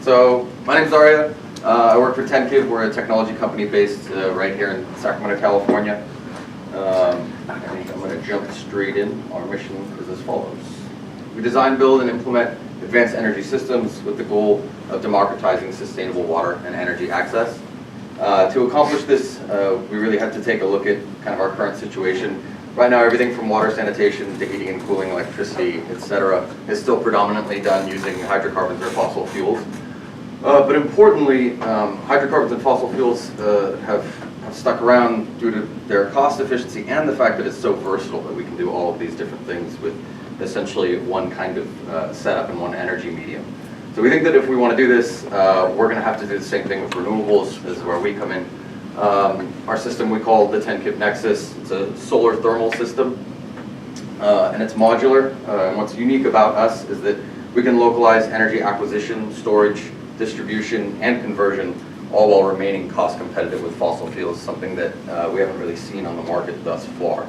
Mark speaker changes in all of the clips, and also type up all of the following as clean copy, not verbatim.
Speaker 1: So my name's Arya. I work for Tenkiv. We're a technology company based right here in Sacramento, California. I think I'm going to jump straight in. Our mission is as follows. We design, build, and implement advanced energy systems with the goal of democratizing sustainable water and energy access. To accomplish this, we really had to take a look at kind of our current situation. Right now, everything from water sanitation to heating and cooling, electricity, etc., is still predominantly done using hydrocarbons or fossil fuels. But importantly, hydrocarbons and fossil fuels have stuck around due to their cost efficiency and the fact that it's so versatile that we can do all of these different things with essentially one kind of setup and one energy medium. So we think that if we want to do this, we're going to have to do the same thing with renewables. This is where we come in. Our system we call the Tenkiv Nexus. It's a solar thermal system, and it's modular. And what's unique about us is that we can localize energy acquisition, storage, distribution, and conversion, all while remaining cost competitive with fossil fuels, something that we haven't really seen on the market thus far.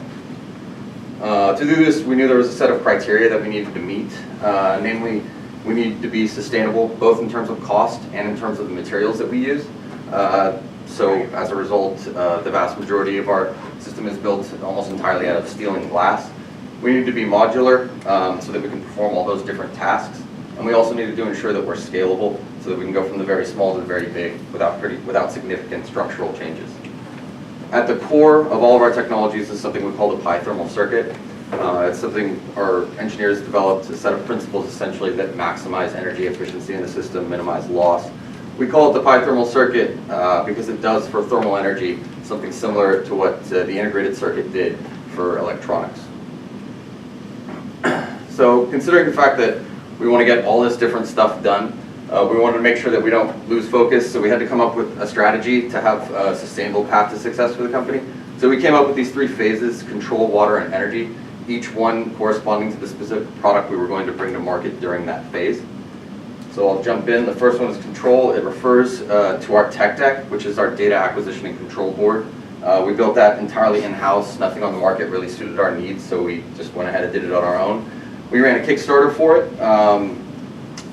Speaker 1: To do this, we knew there was a set of criteria that we needed to meet. Namely, we need to be sustainable, both in terms of cost and in terms of the materials that we use. So as a result, the vast majority of our system is built almost entirely out of steel and glass. We need to be modular so that we can perform all those different tasks. And we also needed to ensure that we're scalable so that we can go from the very small to the very big without significant structural changes. At the core of all of our technologies is something we call the pi thermal circuit. It's something our engineers developed, a set of principles essentially that maximize energy efficiency in the system, minimize loss. We call it the pi thermal circuit because it does for thermal energy something similar to what the integrated circuit did for electronics. So considering the fact that we want to get all this different stuff done, we wanted to make sure that we don't lose focus, so we had to come up with a strategy to have a sustainable path to success for the company. So we came up with these three phases: control, water, and energy, each one corresponding to the specific product we were going to bring to market during that phase. So I'll jump in. The first one is control. It refers to our tech deck, which is our data acquisition and control board. We built that entirely in-house. Nothing on the market really suited our needs, so we just went ahead and did it on our own. We ran a Kickstarter for it.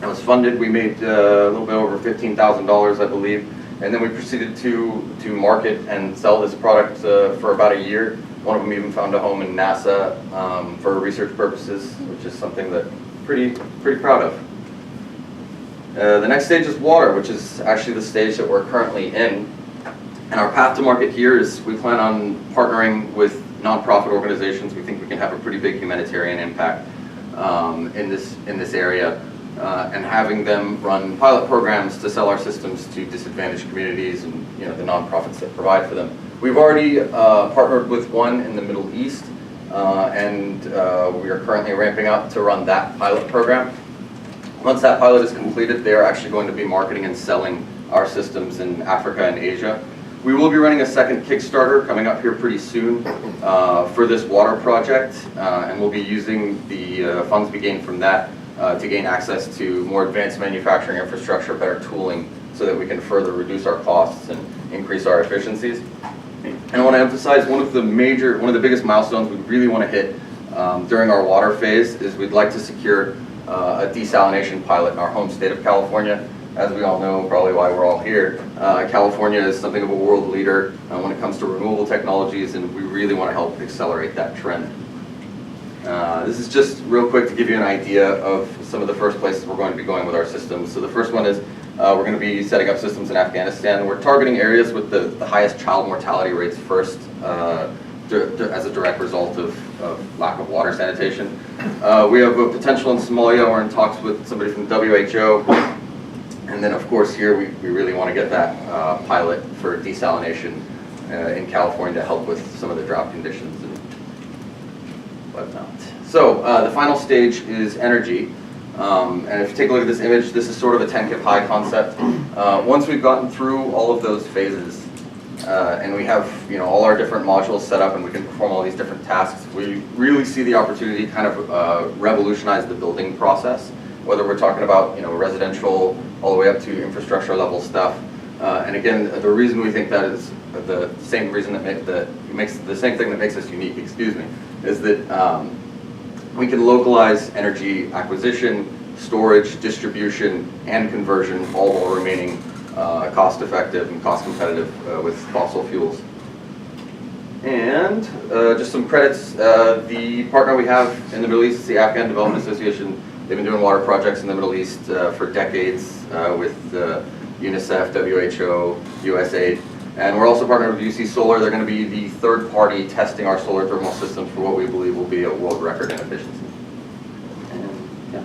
Speaker 1: It was funded. We made a little bit over $15,000, I believe, and then we proceeded to market and sell this product for about a year. One of them even found a home in NASA for research purposes, which is something that I'm pretty proud of. The next stage is water, which is actually the stage that we're currently in. And our path to market here is we plan on partnering with nonprofit organizations. We think we can have a pretty big humanitarian impact in this area, and having them run pilot programs to sell our systems to disadvantaged communities and the nonprofits that provide for them. We've already partnered with one in the Middle East, and we are currently ramping up to run that pilot program. Once that pilot is completed, they're actually going to be marketing and selling our systems in Africa and Asia. We will be running a second Kickstarter coming up here pretty soon for this water project, and we'll be using the funds we gain from that to gain access to more advanced manufacturing infrastructure, better tooling, so that we can further reduce our costs and increase our efficiencies. And I want to emphasize one of the biggest milestones we really want to hit during our water phase is we'd like to secure a desalination pilot in our home state of California. As we all know, probably why we're all here, California is something of a world leader when it comes to renewable technologies, and we really want to help accelerate that trend. This is just real quick to give you an idea of some of the first places we're going to be going with our systems. So the first one is we're going to be setting up systems in Afghanistan. We're targeting areas with the highest child mortality rates first, as a direct result of lack of water sanitation. We have a potential in Somalia. We're in talks with somebody from the WHO. And then, of course, here we really want to get that pilot for desalination in California to help with some of the drought conditions and whatnot. So the final stage is energy. And if you take a look at this image, this is sort of a Tenkiv high concept. Once we've gotten through all of those phases, and we have all our different modules set up and we can perform all these different tasks, we really see the opportunity to kind of revolutionize the building process, whether we're talking about residential all the way up to infrastructure level stuff. And again, the reason we think that is the same reason that makes the same thing that makes us unique, is that we can localize energy acquisition, storage, distribution, and conversion, all while remaining cost-effective and cost-competitive with fossil fuels. And just some credits. The partner we have in the Middle East is the Afghan Development Association. They've been doing water projects in the Middle East for decades with UNICEF, WHO, USAID. And we're also partnered with UC Solar. They're going to be the third party testing our solar thermal systems for what we believe will be a world record in efficiency. And yeah,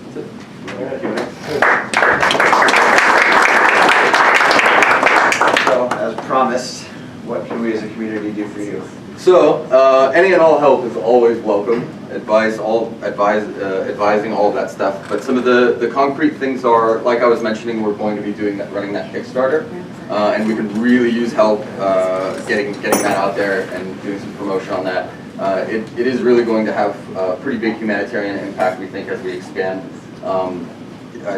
Speaker 1: that's it.
Speaker 2: So, as promised, what can we as a community do for you?
Speaker 1: So, any and all help is always welcome. Advising all of that stuff. But some of the concrete things are, like I was mentioning, we're going to be running that Kickstarter, and we could really use help getting that out there and doing some promotion on that. It is really going to have a pretty big humanitarian impact, we think, as we expand.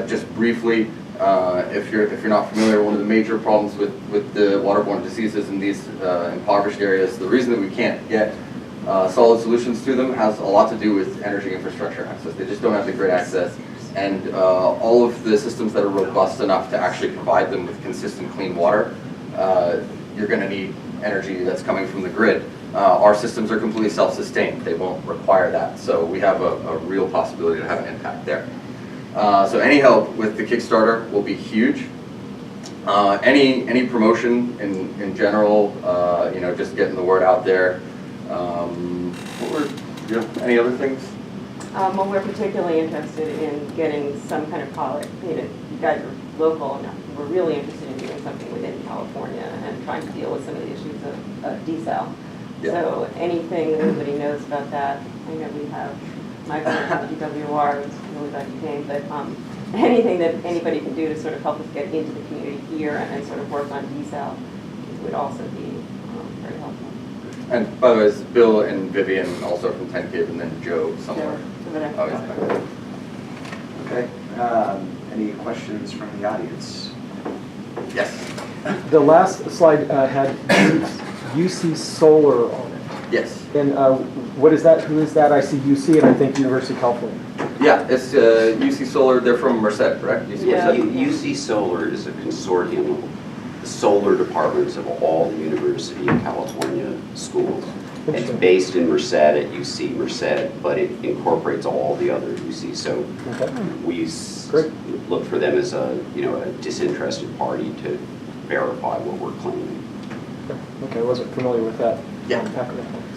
Speaker 1: Just briefly, if you're not familiar, one of the major problems with the waterborne diseases in these impoverished areas, the reason that we can't get solid solutions to them has a lot to do with energy infrastructure access. They just don't have the grid access, and all of the systems that are robust enough to actually provide them with consistent clean water, you're going to need energy that's coming from the grid. Our systems are completely self-sustained. They won't require that, so we have a real possibility to have an impact there. So any help with the Kickstarter will be huge. Any promotion in general, just getting the word out there. Any other things?
Speaker 3: Well, we're particularly interested in getting some kind of pilot. You guys are local, and we're really interested in doing something within California and trying to deal with some of the issues of desal.
Speaker 1: Yeah.
Speaker 3: So anything that anybody knows about that, I know we have Michael from the GWR, who's really glad you came, but anything that anybody can do to sort of help us get into the community here and sort of work on desal would also be very helpful.
Speaker 1: And by the way, it's Bill and Vivian also from Tenkiv, and then Joe somewhere.
Speaker 2: Okay. Any questions from the audience?
Speaker 1: Yes.
Speaker 4: The last slide had UC Solar on it.
Speaker 1: Yes.
Speaker 4: And what is that? Who is that? I see UC and I think University of California.
Speaker 1: Yeah, it's UC Solar. They're from Merced, correct? UC
Speaker 3: Yeah.
Speaker 1: Merced?
Speaker 5: UC Solar is a consortium of the solar departments of all the University of California schools. It's based in Merced at UC Merced, but it incorporates all the other UCs. So we look for them as a disinterested party to verify what we're claiming.
Speaker 4: Okay, I wasn't familiar with that.
Speaker 1: Yeah.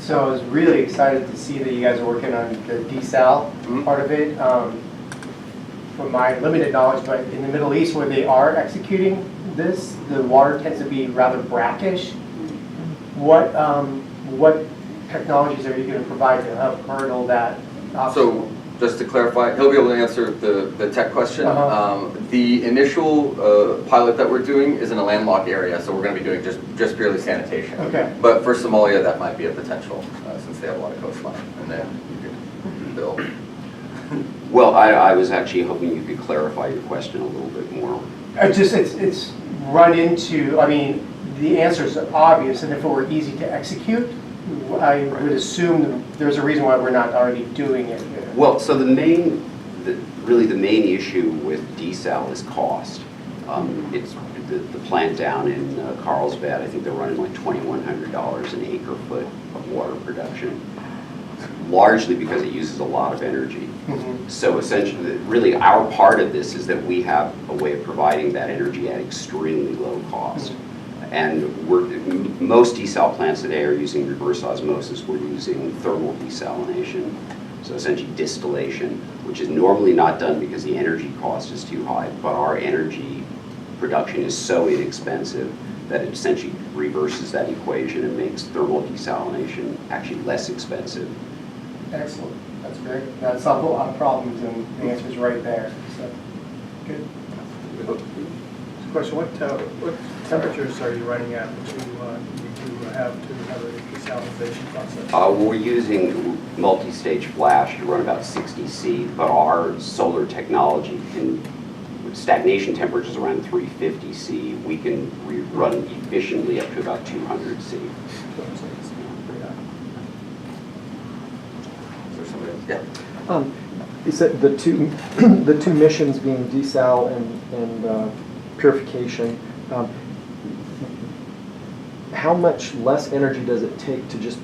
Speaker 6: So I was really excited to see that you guys are working on the desal part of it. From my limited knowledge, but in the Middle East where they are executing this, the water tends to be rather brackish. What technologies are you going to provide to help hurdle that obstacle?
Speaker 1: So just to clarify, he'll be able to answer the tech question. The initial pilot that we're doing is in a landlocked area, so we're going to be doing just purely sanitation.
Speaker 6: Okay.
Speaker 1: But for Somalia, that might be a potential since they have a lot of coastline, and then you can build.
Speaker 5: Well, I was actually hoping you could clarify your question a little bit more.
Speaker 6: It's run into, I mean, the answer is obvious, and if it were easy to execute, I would assume there's a reason why we're not already doing it here.
Speaker 5: Well, so the main issue with desal is cost. It's the plant down in Carlsbad. I think they're running like $2,100 an acre foot of water production, largely because it uses a lot of energy. So essentially, really our part of this is that we have a way of providing that energy at extremely low cost. And most desal plants today are using reverse osmosis. We're using thermal desalination, so essentially distillation, which is normally not done because the energy cost is too high, but our energy production is so inexpensive that it essentially reverses that equation and makes thermal desalination actually less expensive.
Speaker 6: Excellent. That's great. That solves a lot of problems, and the answer is right there. So, good.
Speaker 7: Question, what temperatures are you running at to have a desalination process?
Speaker 5: We're using multi-stage flash to run about 60 C, but our solar technology can, with stagnation temperatures around 350 C, we can run efficiently up to about 200 C.
Speaker 1: Yeah.
Speaker 4: You said the two, the two missions being desal and purification. How much less energy does it take to just,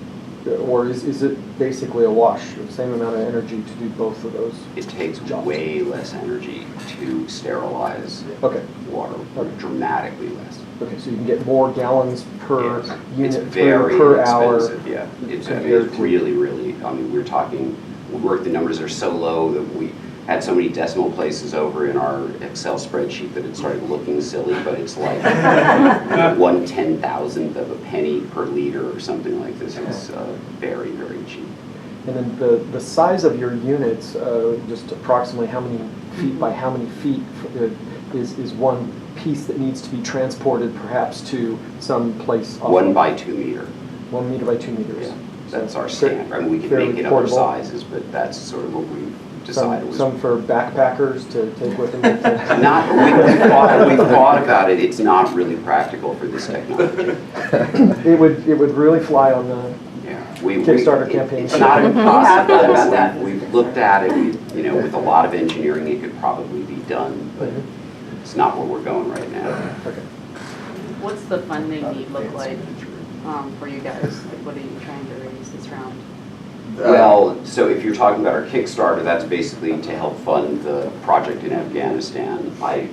Speaker 4: or is it basically a wash, the same amount of energy to do both of those?
Speaker 5: It takes
Speaker 4: jobs?
Speaker 5: way less energy to sterilize
Speaker 4: Okay,
Speaker 5: water,
Speaker 4: Okay.
Speaker 5: dramatically less.
Speaker 4: okay, so you can get more gallons per
Speaker 5: Yes.
Speaker 4: unit
Speaker 5: It's very
Speaker 4: per hour.
Speaker 5: expensive, yeah. It's
Speaker 4: compared to-
Speaker 5: really, really, I mean, we're talking, the numbers are so low that we had so many decimal places over in our Excel spreadsheet that it started looking silly, but it's like 1/10,000th of a penny per liter or something like this. It's very, very cheap.
Speaker 4: And then the size of your units, just approximately how many feet by how many feet is one piece that needs to be transported perhaps to some place? off-
Speaker 5: 1 by 2 meter.
Speaker 4: 1 meter by 2 meters.
Speaker 5: Yeah, that's our
Speaker 4: So
Speaker 5: standard. I mean, we can
Speaker 4: fairly
Speaker 5: make it other
Speaker 4: portable.
Speaker 5: sizes, but that's sort of what we decided was.
Speaker 4: Some for backpackers to take with them.
Speaker 5: Not, we've thought about it, it's not really practical for this technology.
Speaker 4: It would really fly on the,
Speaker 5: Yeah.
Speaker 4: Kickstarter campaign.
Speaker 5: It's not
Speaker 3: We have
Speaker 5: impossible.
Speaker 3: thought about that.
Speaker 5: We've looked at it, with a lot of engineering, it could probably be done, but it's not where we're going right now.
Speaker 4: okay.
Speaker 8: What's the funding need look like for you guys? Like, what are you trying to raise this round?
Speaker 5: Well, so if you're talking about our Kickstarter, that's basically to help fund the project in Afghanistan.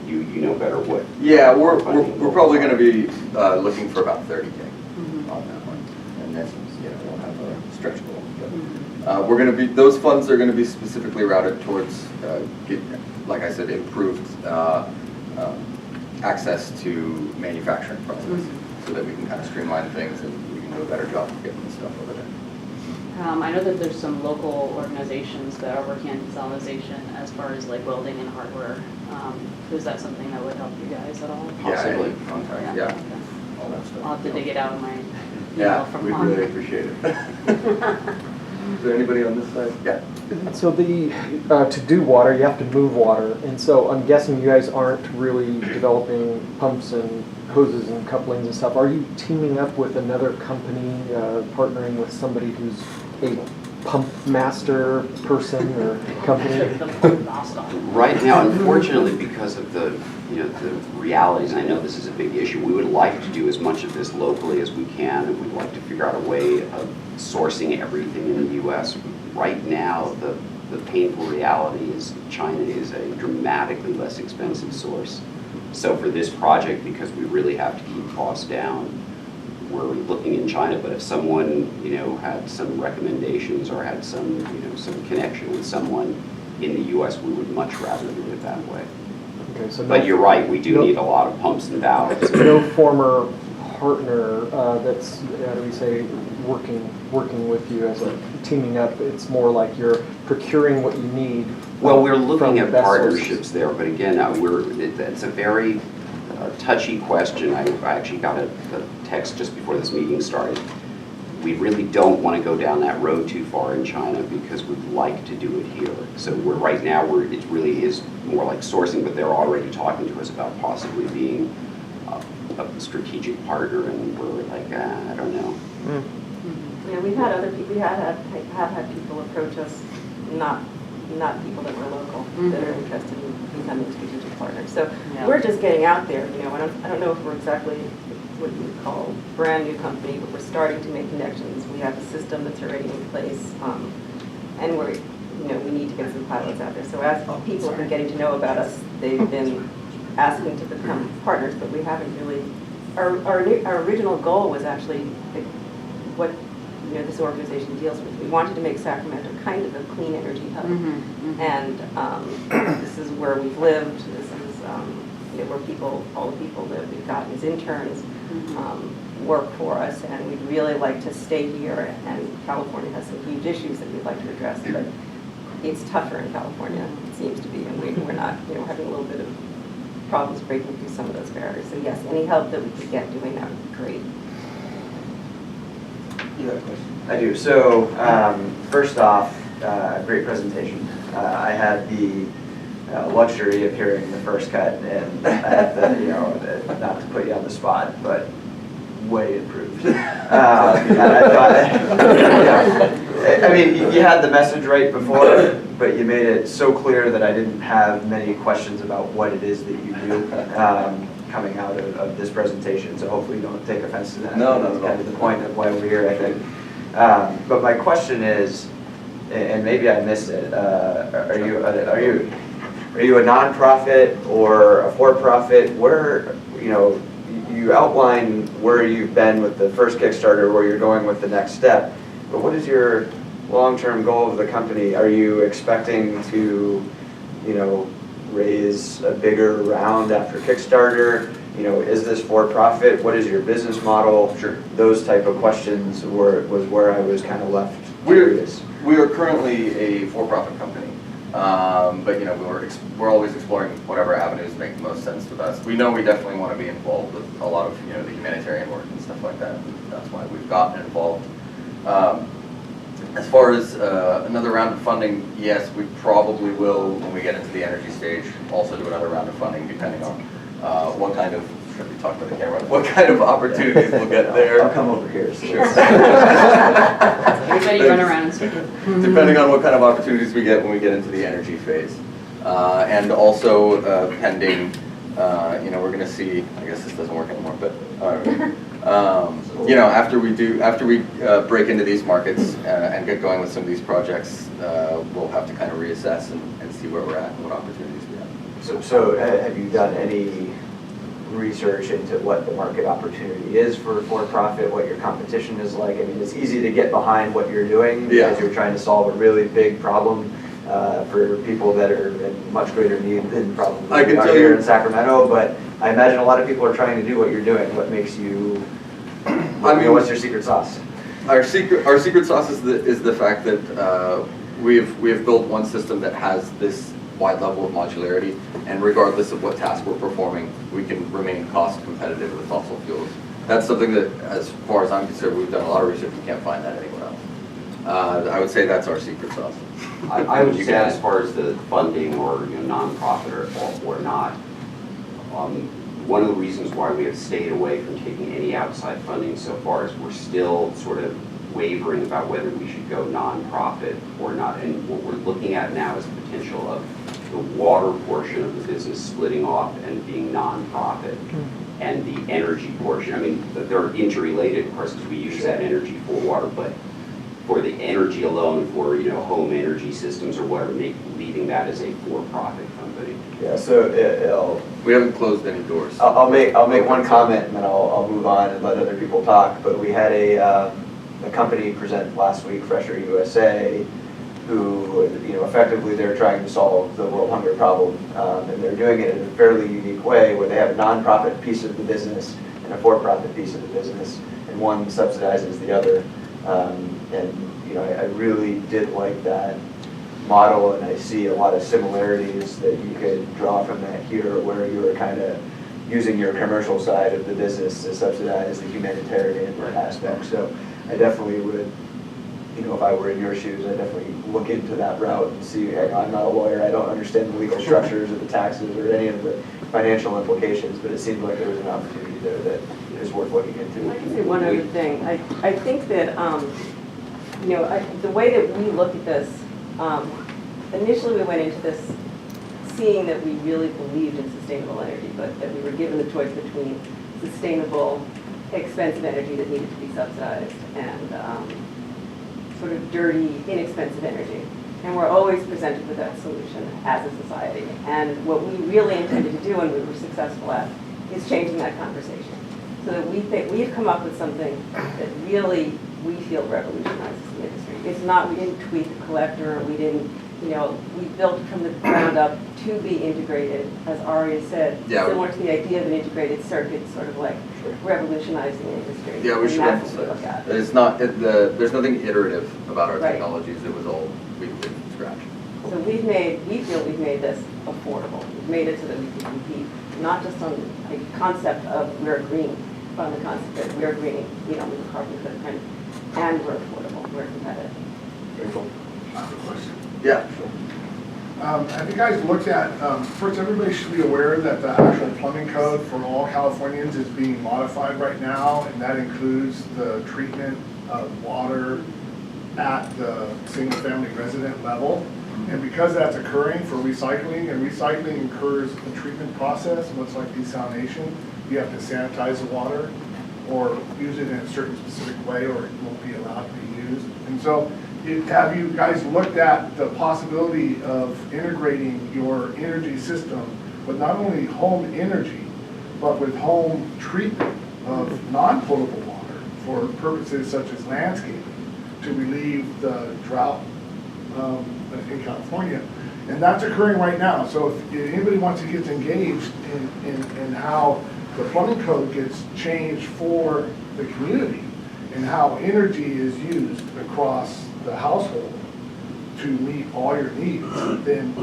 Speaker 5: You know better what.
Speaker 1: Yeah, we're
Speaker 5: funding
Speaker 1: probably
Speaker 5: goals
Speaker 1: gonna be looking for about 30K
Speaker 8: Mhm.
Speaker 1: on that one. And then, we'll have a stretch goal. But, we're gonna be, those funds are gonna be specifically routed towards, like I said, improved access to manufacturing process, so that we can kind of streamline things and we can do a better job of getting the stuff over there.
Speaker 8: I know that there's some local organizations that are working on desalination as far as like welding and hardware. Is that something that would help you guys at all?
Speaker 5: Possibly.
Speaker 1: Yeah, contact,
Speaker 8: Okay.
Speaker 1: yeah, all that stuff.
Speaker 8: I'll have to dig it out of my
Speaker 1: Yeah,
Speaker 8: email from
Speaker 1: we'd
Speaker 8: Lon.
Speaker 1: really appreciate it. Is there anybody on this side? Yeah.
Speaker 4: So to do water, you have to move water, and so I'm guessing you guys aren't really developing pumps and hoses and couplings and stuff. Are you teaming up with another company, partnering with somebody who's a pump master person or company?
Speaker 5: Right now, unfortunately, because of the realities, and I know this is a big issue, we would like to do as much of this locally as we can, and we'd like to figure out a way of sourcing everything in the U.S. Right now, the painful reality is China is a dramatically less expensive source. So for this project, because we really have to keep costs down, we're looking in China, but if someone, had some recommendations or had some connection with someone in the U.S., we would much rather do it that way.
Speaker 4: Okay, so
Speaker 5: But you're right, we do need a lot of pumps and valves.
Speaker 4: no former partner that's, how do we say, working with you as a teaming up. It's more like you're procuring what you need.
Speaker 5: Well, we're
Speaker 4: from
Speaker 5: looking
Speaker 4: the
Speaker 5: at
Speaker 4: best
Speaker 5: partnerships
Speaker 4: sources.
Speaker 5: there, but again, it's a very touchy question. I actually got a text just before this meeting started. We really don't want to go down that road too far in China because we'd like to do it here. So right now, it really is more like sourcing, but they're already talking to us about possibly being a strategic partner, and we're like, I don't know.
Speaker 3: Yeah, we've had other people, we have had people approach us, not people that were local, that are interested in becoming strategic partners. So
Speaker 8: Yeah.
Speaker 3: we're just getting out there, I don't know if we're exactly what you would call a brand new company, but we're starting to make connections. We have a system that's already in place, and we need to get some pilots out there. So as people have been getting to know about us, they've been asking to become partners, but we haven't really, our original goal was actually what this organization deals with. We wanted to make Sacramento kind of a clean energy hub. And this is where we've lived. This is where all the people that we've gotten as interns work for us, and we'd really like to stay here. And California has some huge issues that we'd like to address, but it's tougher in California, it seems to be, and we're not, having a little bit of problems breaking through some of those barriers. So yes, any help that we could get doing that would be great.
Speaker 2: You have a question? I do. So first off, great presentation. I had the luxury of hearing the first cut, and I have the, not to put you on the spot, but way improved. And I thought, yeah. I mean, you had the message right before, but you made it so clear that I didn't have many questions about what it is that you do coming out of this presentation. So hopefully you don't take offense to that.
Speaker 1: No,
Speaker 2: That's kind of the point of why we're here, I think. But my question is, and maybe I missed it, are you a nonprofit or a for-profit? Where, you outline where you've been with the first Kickstarter, where you're going with the next step, but what is your long-term goal of the company? Are you expecting to, raise a bigger round after Kickstarter? Is this for-profit? What is your business model?
Speaker 1: Sure.
Speaker 2: Those type of questions was where I was kind of left curious.
Speaker 1: We are currently a for-profit company, but we're always exploring whatever avenues make the most sense with us. We know we definitely want to be involved with a lot of the humanitarian work and stuff like that. That's why we've gotten involved. As far as another round of funding, yes, we probably will, when we get into the energy stage, also do another round of funding, depending on what kind of, should we talk about the camera, what kind of opportunities we'll get there.
Speaker 2: I'll come over here. So.
Speaker 1: Sure.
Speaker 8: Everybody run around and speak.
Speaker 1: Depending on what kind of opportunities we get when we get into the energy phase. And also pending, we're going to see, I guess this doesn't work anymore, but after we break into these markets and get going with some of these projects, we'll have to kind of reassess and see where we're at and what opportunities we have.
Speaker 2: So have you done any research into what the market opportunity is for-profit, what your competition is like? I mean, it's easy to get behind what you're doing because you're trying to solve a really big problem for people that are in much greater need than probably we are here in Sacramento, but I imagine a lot of people are trying to do what you're doing. What makes you, what's your secret sauce?
Speaker 1: Our secret sauce is the fact that we have built one system that has this wide level of modularity, and regardless of what task we're performing, we can remain cost competitive with fossil fuels. That's something that, as far as I'm concerned, we've done a lot of research, we can't find that anywhere else. I would say that's our secret sauce.
Speaker 5: I would say, as far as the funding or nonprofit or not, one of the reasons why we have stayed away from taking any outside funding so far is we're still sort of wavering about whether we should go nonprofit or not. And what we're looking at now is the potential of the water portion of the business splitting off and being nonprofit, and the energy portion. I mean, they're interrelated, of course, because we use that energy for water, but for the energy alone, for home energy systems or whatever, leaving that as a for-profit company.
Speaker 2: Yeah. So
Speaker 1: we haven't closed any doors.
Speaker 2: I'll make one comment and then I'll move on and let other people talk. But we had a company present last week, Fresher USA, who effectively they're trying to solve the world hunger problem, and they're doing it in a fairly unique way where they have a nonprofit piece of the business and a for-profit piece of the business, and one subsidizes the other. I really did like that model, and I see a lot of similarities that you could draw from that here, where you were kind of using your commercial side of the business to subsidize the humanitarian aspect. So I definitely would, if I were in your shoes, I'd definitely look into that route and see. I'm not a lawyer, I don't understand the legal structures or the taxes or any of the financial implications, but it seemed like there was an opportunity there that is worth looking into.
Speaker 3: I can say one other thing. I think that, the way that we look at this, initially we went into this seeing that we really believed in sustainable energy, but that we were given the choice between sustainable, expensive energy that needed to be subsidized and sort of dirty, inexpensive energy. And we're always presented with that solution as a society. And what we really intended to do, and we were successful at, is changing that conversation. So that we think we've come up with something that really, we feel revolutionizes the industry. It's not, we didn't tweak the collector, we didn't, we built from the ground up to be integrated, as Arya said, similar to the idea of an integrated circuit, sort of like revolutionizing the industry.
Speaker 1: Yeah, we should emphasize that. It's not, there's nothing iterative about our technologies. It was all, we did from scratch.
Speaker 3: So we feel we've made this affordable. We've made it so that we can compete, not just on a concept of we're green, but on the concept that we're green, with a carbon footprint, and we're affordable, we're competitive.
Speaker 2: Very cool.
Speaker 1: Yeah.
Speaker 9: Have you guys looked at, first, everybody should be aware that the actual plumbing code for all Californians is being modified right now, and that includes the treatment of water at the single-family resident level. And because that's occurring for recycling, and recycling incurs a treatment process, much like desalination, you have to sanitize the water or use it in a certain specific way, or it won't be allowed to be used. And so, have you guys looked at the possibility of integrating your energy system with not only home energy, but with home treatment of non-potable water for purposes such as landscaping to relieve the drought in California? And that's occurring right now. So if anybody wants to get engaged in how the plumbing code gets changed for the community and how energy is used across the household to meet all your needs, then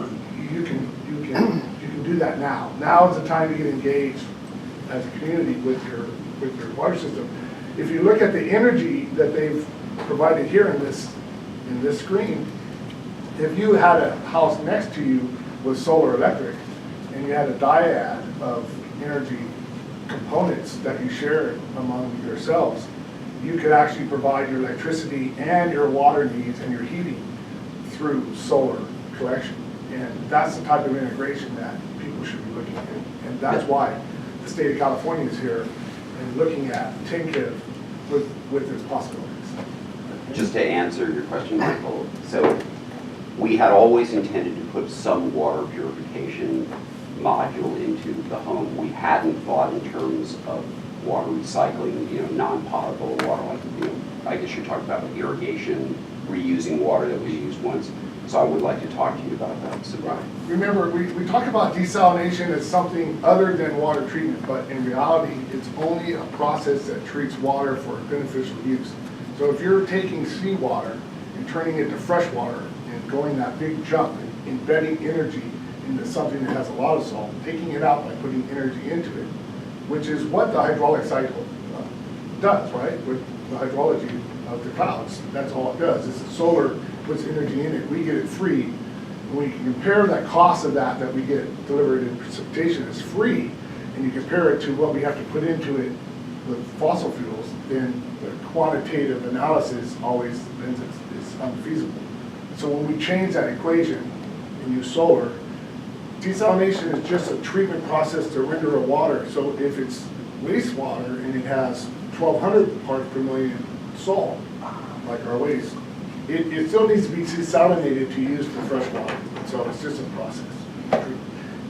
Speaker 9: you can do that now. Now is the time to get engaged as a community with your water system. If you look at the energy that they've provided here in this screen, if you had a house next to you with solar electric and you had a dyad of energy components that you shared among yourselves, you could actually provide your electricity and your water needs and your heating through solar collection. And that's the type of integration that people should be looking at. And that's why the state of California is here and looking at Tenkiv with its possibilities.
Speaker 5: Just to answer your question, Michael, so we had always intended to put some water purification module into the home. We hadn't thought in terms of water recycling, non-potable water, like, I guess you're talking about irrigation, reusing water that was used once. So I would like to talk to you about that. So,
Speaker 9: right. Remember, we talk about desalination as something other than water treatment, but in reality, it's only a process that treats water for beneficial use. So if you're taking seawater and turning it to fresh water and going that big jump and embedding energy into something that has a lot of salt, taking it out by putting energy into it, which is what the hydraulic cycle does, right? With the hydrology of the clouds, that's all it does. It's the solar puts energy in it, we get it free. And when you compare that cost of that we get delivered in precipitation as free, and you compare it to what we have to put into it with fossil fuels, then the quantitative analysis always is unfeasible. So when we change that equation and use solar, desalination is just a treatment process to render a water. So if it's wastewater and it has 1,200 parts per million salt, like our waste, it still needs to be desalinated to use for fresh water. So it's just a process.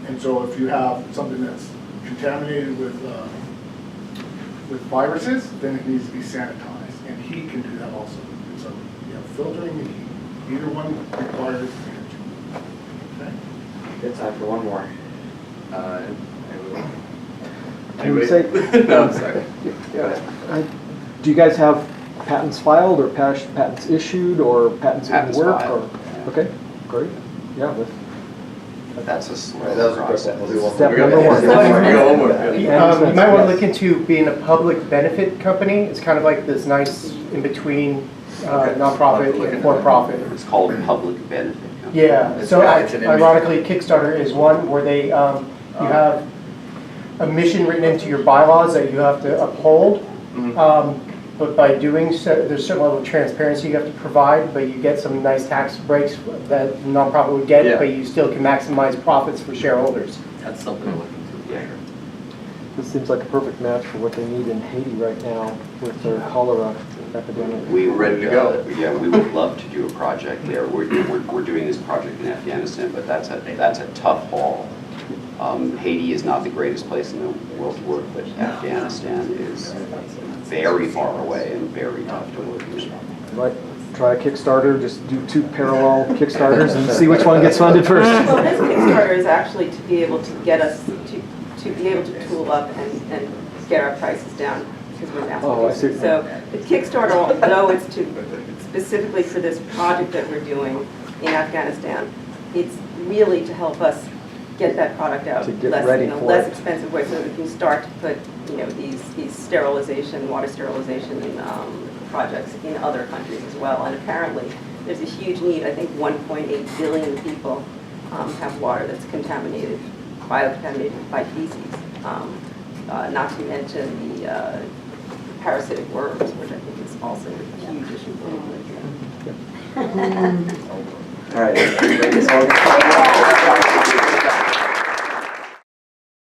Speaker 9: And so if you have something that's contaminated with viruses, then it needs to be sanitized. And heat can do that also. And so you have filtering and heat. Either one requires energy. Okay?
Speaker 2: Good time for one more.
Speaker 4: Can you say,
Speaker 1: No, I'm sorry.
Speaker 4: do you guys have patents filed or patents issued or patents in
Speaker 5: Patents
Speaker 4: work?
Speaker 5: filed,
Speaker 4: Or
Speaker 5: yeah.
Speaker 4: Okay, great. Yeah,
Speaker 5: That's a slow
Speaker 2: Right, that was a quick
Speaker 5: process.
Speaker 2: one. We'll do one
Speaker 4: Step
Speaker 2: more.
Speaker 4: number one.
Speaker 1: We got one more.
Speaker 6: You might want to look into being a public benefit company. It's kind of like this nice in-between nonprofit and for-profit.
Speaker 5: It's called a public benefit company.
Speaker 6: Yeah, so
Speaker 1: it's an
Speaker 6: ironically, Kickstarter is one where they, you have a mission written into your bylaws that you have to uphold. But by doing so, there's a certain level of transparency you have to provide, but you get some nice tax breaks that a nonprofit would get,
Speaker 1: Yeah.
Speaker 6: but you still can maximize profits for shareholders.
Speaker 1: That's something to look into.
Speaker 5: Yeah.
Speaker 4: this seems like a perfect match for what they need in Haiti right now with their cholera epidemic.
Speaker 5: We
Speaker 1: Ready to go.
Speaker 5: Yeah, we would love to do a project there. We're doing this project in Afghanistan, but that's a tough haul. Haiti is not the greatest place in the world to work, but Afghanistan is very far away and very tough to work in.
Speaker 4: Right, try a Kickstarter, just do 2 parallel Kickstarters and see which one gets funded first.
Speaker 3: Well, this Kickstarter is actually to be able to get us to be able to tool up and get our prices down because we're mass
Speaker 4: Oh, I see.
Speaker 3: producers. So the Kickstarter, although it's specifically for this project that we're doing in Afghanistan, it's really to help us get that product out
Speaker 4: To get ready for
Speaker 3: less
Speaker 4: it.
Speaker 3: expensive way, so that we can start to put these sterilization, water sterilization projects in other countries as well. And apparently, there's a huge need. I think 1.8 billion people have water that's contaminated, biocontaminated by feces. Not to mention the parasitic worms, which I think is also a huge issue globally.
Speaker 2: All right.